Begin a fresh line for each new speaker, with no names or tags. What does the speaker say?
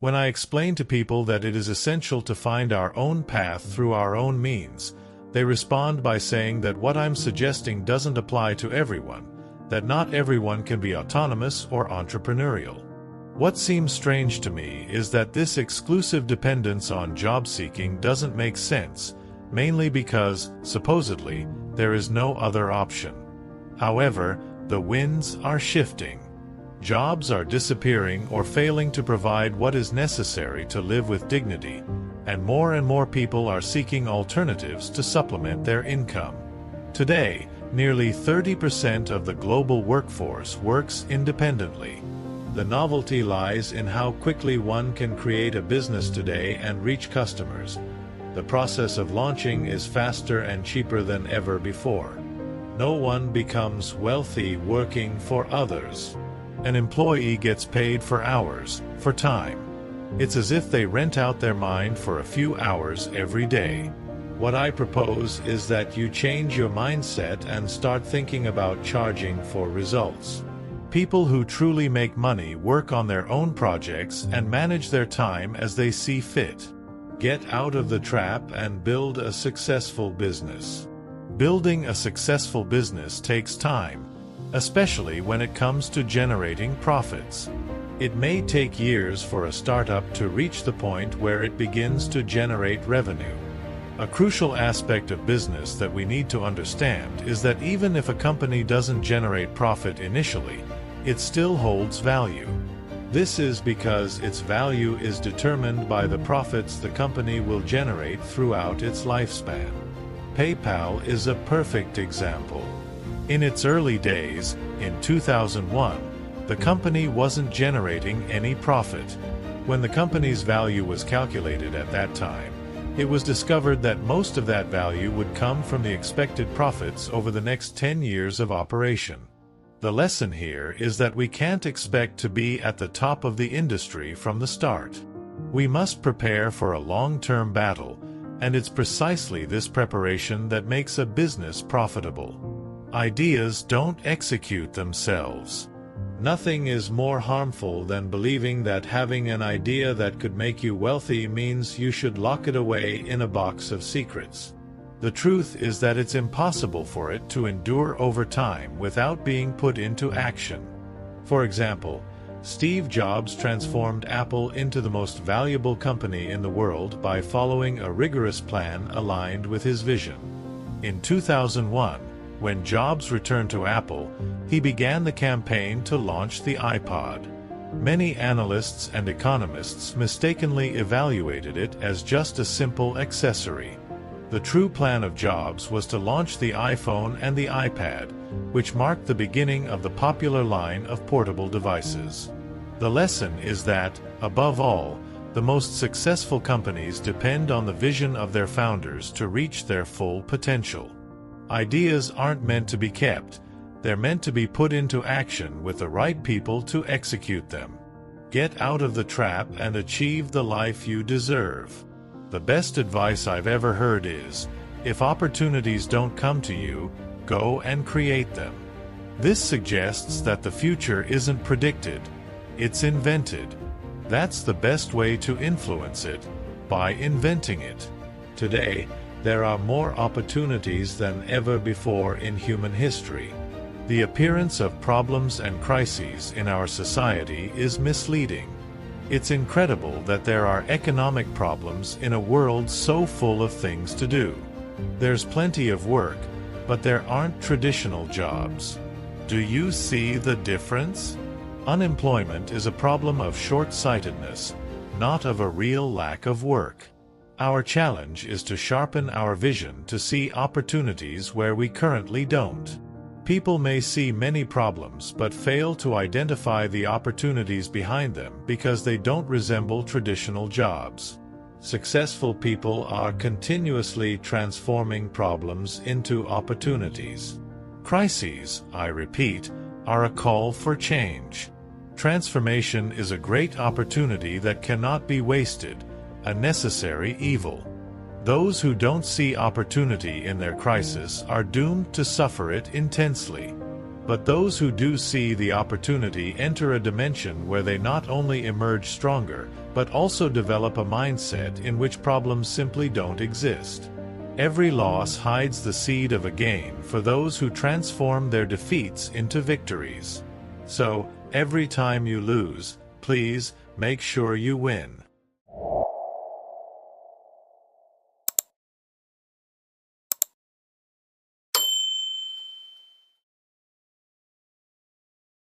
When I explain to people that it is essential to find our own path through our own means, they respond by saying that what I'm suggesting doesn't apply to everyone, that not everyone can be autonomous or entrepreneurial. What seems strange to me is that this exclusive dependence on job seeking doesn't make sense, mainly because, supposedly, there is no other option. However, the winds are shifting. Jobs are disappearing or failing to provide what is necessary to live with dignity, and more people are seeking alternatives to supplement their income. Today, nearly 30% of the global workforce works independently. The novelty lies in how quickly one can create a business today and reach customers. The process of launching is faster and cheaper than ever before. No one becomes wealthy working for others. An employee gets paid for hours, for time. It's as if they rent out their mind for a few hours every day. What I propose is that you change your mindset and start thinking about charging for results. People who truly make money work on their own projects and manage their time as they see fit. Get out of the trap and build a successful business. Building a successful business takes time, especially when it comes to generating profits. It may take years for a startup to reach the point where it begins to generate revenue. A crucial aspect of business that we need to understand is that even if a company doesn't generate profit initially, it still holds value. This is because its value is determined by the profits the company will generate throughout its lifespan. PayPal is a perfect example. In its early days, in 2001, the company wasn't generating any profit. When the company's value was calculated at that time, it was discovered that most of that value would come from the expected profits over the next 10 years of operation. The lesson here is that we can't expect to be at the top of the industry from the start. We must prepare for a long-term battle, and it's precisely this preparation that makes a business profitable. Ideas don't execute themselves. Nothing is more harmful than believing that having an idea that could make you wealthy means you should lock it away in a box of secrets. The truth is that it's impossible for it to endure over time without being put into action. For example, Steve Jobs transformed Apple into the most valuable company in the world by following a rigorous plan aligned with his vision. In 2001, when Jobs returned to Apple, he began the campaign to launch the iPod. Many analysts and economists mistakenly evaluated it as just a simple accessory. The true plan of Jobs was to launch the iPhone and the iPad, which marked the beginning of the popular line of portable devices. The lesson is that, above all, the most successful companies depend on the vision of their founders to reach their full potential. Ideas aren't meant to be kept, they're meant to be put into action with the right people to execute them. Get out of the trap and achieve the life you deserve. The best advice I've ever heard is, if opportunities don't come to you, go and create them. This suggests that the future isn't predicted, it's invented. That's the best way to influence it, by inventing it. Today, there are more opportunities than ever before in human history. The appearance of problems and crises in our society is misleading. It's incredible that there are economic problems in a world so full of things to do. There's plenty of work, but there aren't traditional jobs. Do you see the difference? Unemployment is a problem of short-sightedness, not of a real lack of work. Our challenge is to sharpen our vision to see opportunities where we currently don't. People may see many problems but fail to identify the opportunities behind them because they don't resemble traditional jobs. Successful people are continuously transforming problems into opportunities. Crises, I repeat, are a call for change. Transformation is a great opportunity that cannot be wasted, a necessary evil. Those who don't see opportunity in their crisis are doomed to suffer it intensely. But those who do see the opportunity enter a dimension where they not only emerge stronger, but also develop a mindset in which problems simply don't exist. Every loss hides the seed of a gain for those who transform their defeats into victories. So, every time you lose, please make sure you win.